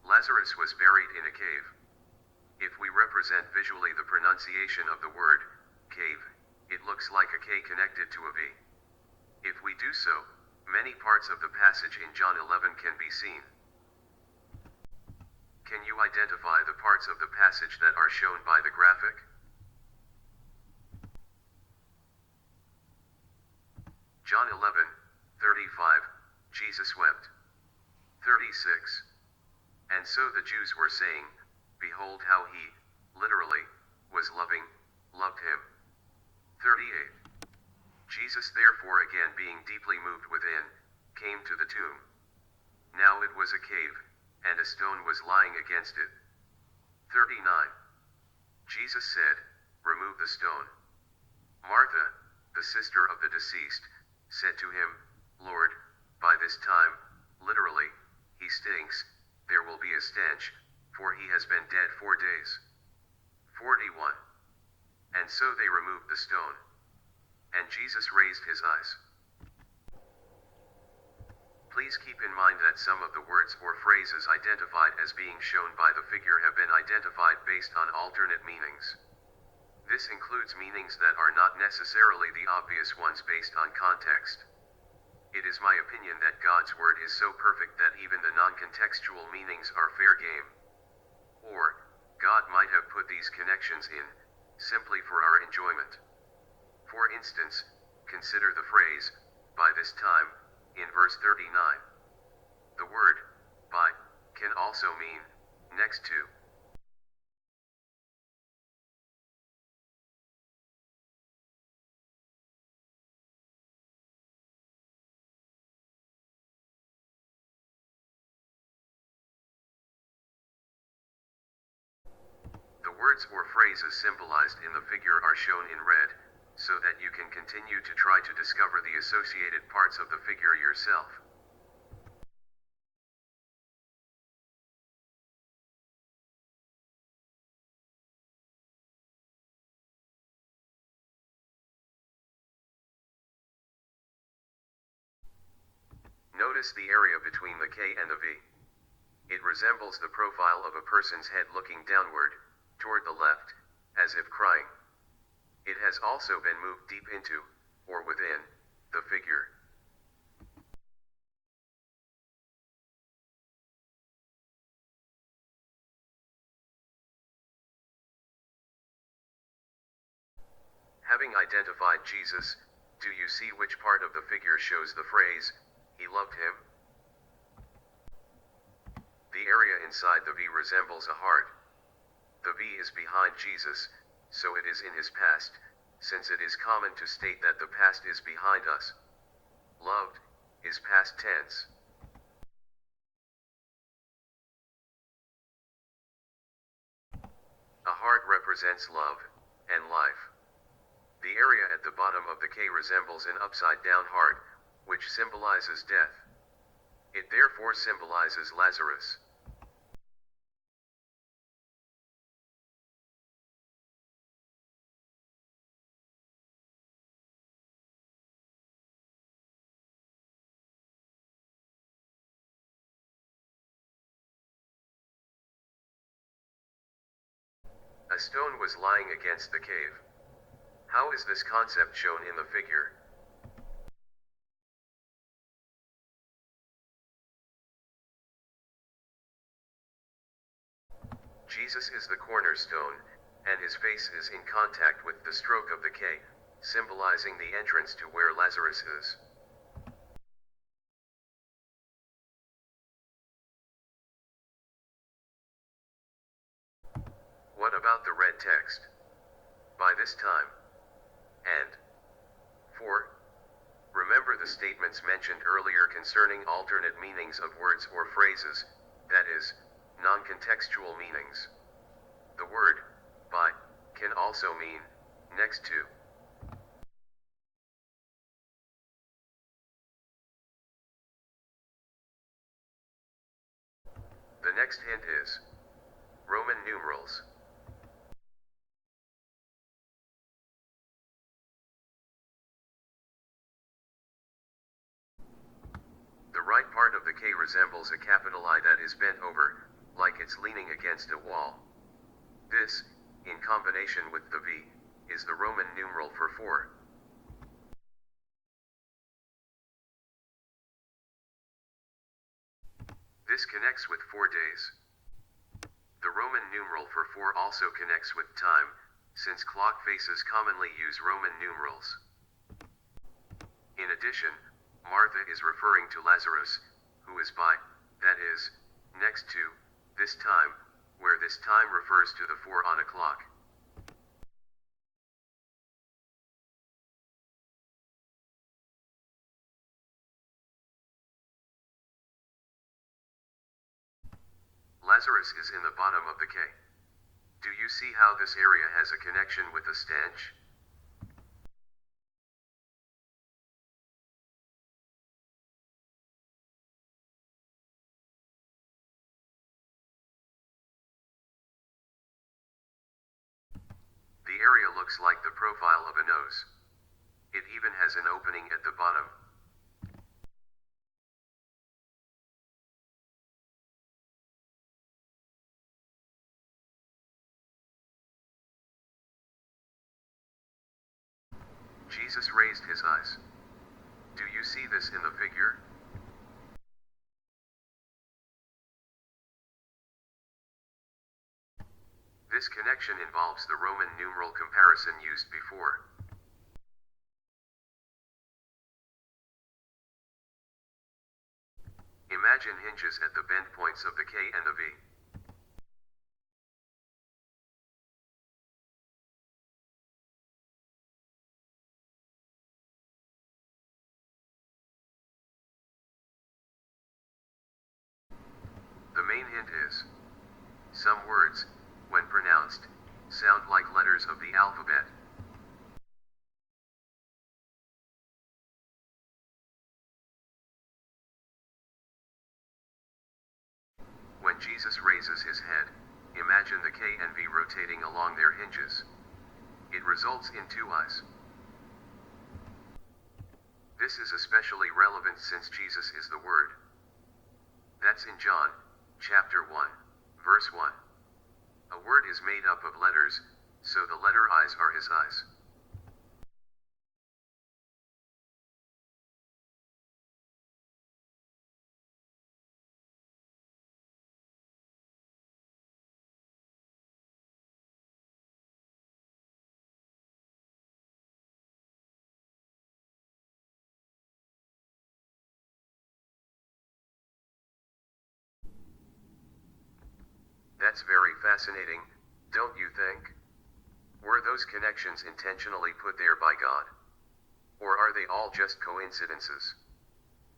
Lazarus was buried in a cave. If we represent visually the pronunciation of the word, cave, it looks like a K connected to a V. If we do so, many parts of the passage in John 11 can be seen. Can you identify the parts of the passage that are shown by the graphic? John 11:35, Jesus wept. 36. And so the Jews were saying, behold how he, literally, was loved him. 38. Jesus therefore again being deeply moved within, came to the tomb. Now it was a cave, and a stone was lying against it. 39. Jesus said, remove the stone. Martha, the sister of the deceased, said to him, Lord, by this time, literally, he stinks, there will be a stench, for he has been dead 4 days. 41. And so they removed the stone. And Jesus raised his eyes. Please keep in mind that some of the words or phrases identified as being shown by the figure have been identified based on alternate meanings. This includes meanings that are not necessarily the obvious ones based on context. It is my opinion that God's word is so perfect that even the non-contextual meanings are fair game. Or, God might have put these connections in, simply for our enjoyment. For instance, consider the phrase, by this time, in verse 39. The word, by, can also mean, next to. The words or phrases symbolized in the figure are shown in red, so that you can continue to try to discover the associated parts of the figure yourself. Notice the area between the K and the V. It resembles the profile of a person's head looking downward, toward the left, as if crying. It has also been moved deep into, or within, the figure. Having identified Jesus, do you see which part of the figure shows the phrase, he loved him? The area inside the V resembles a heart. The V is behind Jesus, so it is in his past, since it is common to state that the past is behind us. Loved is past tense. A heart represents love and life. The area at the bottom of the K resembles an upside-down heart, which symbolizes death. It therefore symbolizes Lazarus. A stone was lying against the cave. How is this concept shown in the figure? Jesus is the cornerstone, and his face is in contact with the stroke of the K, symbolizing the entrance to where Lazarus is. What about the red text? By this time. And 4. Remember the statements mentioned earlier concerning alternate meanings of words or phrases, that is, non-contextual meanings. The word, by, can also mean, next to. The next hint is Roman numerals. The right part of the K resembles a capital I that is bent over, like it's leaning against a wall. This, in combination with the V, is the Roman numeral for 4. This connects with 4 days. The Roman numeral for 4 also connects with time, since clock faces commonly use Roman numerals. In addition, Martha is referring to Lazarus, who is by, that is, next to, this time, where this time refers to the 4 on a clock. Lazarus is in the bottom of the cave. Do you see how this area has a connection with a stench? The area looks like the profile of a nose. It even has an opening at the bottom. Jesus raised his eyes. Do you see this in the figure? This connection involves the Roman numeral comparison used before. Imagine hinges at the bend points of the K and the V. The main hint is, some words, when pronounced, sound like letters of the alphabet. When Jesus raises his head, imagine the K and V rotating along their hinges. It results in 2 eyes. This is especially relevant since Jesus is the Word. That's in John, chapter 1, verse 1. A word is made up of letters, so the letter I's are his eyes. That's very fascinating, don't you think? Were those connections intentionally put there by God? Or are they all just coincidences?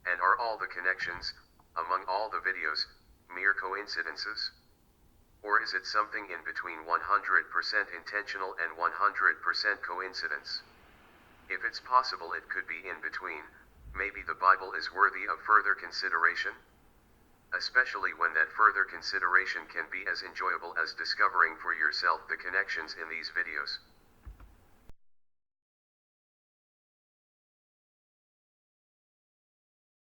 And are all the connections, among all the videos, mere coincidences? Or is it something in between 100% intentional and 100% coincidence? If it's possible it could be in between, maybe the Bible is worthy of further consideration? Especially when that further consideration can be as enjoyable as discovering for yourself the connections in these videos.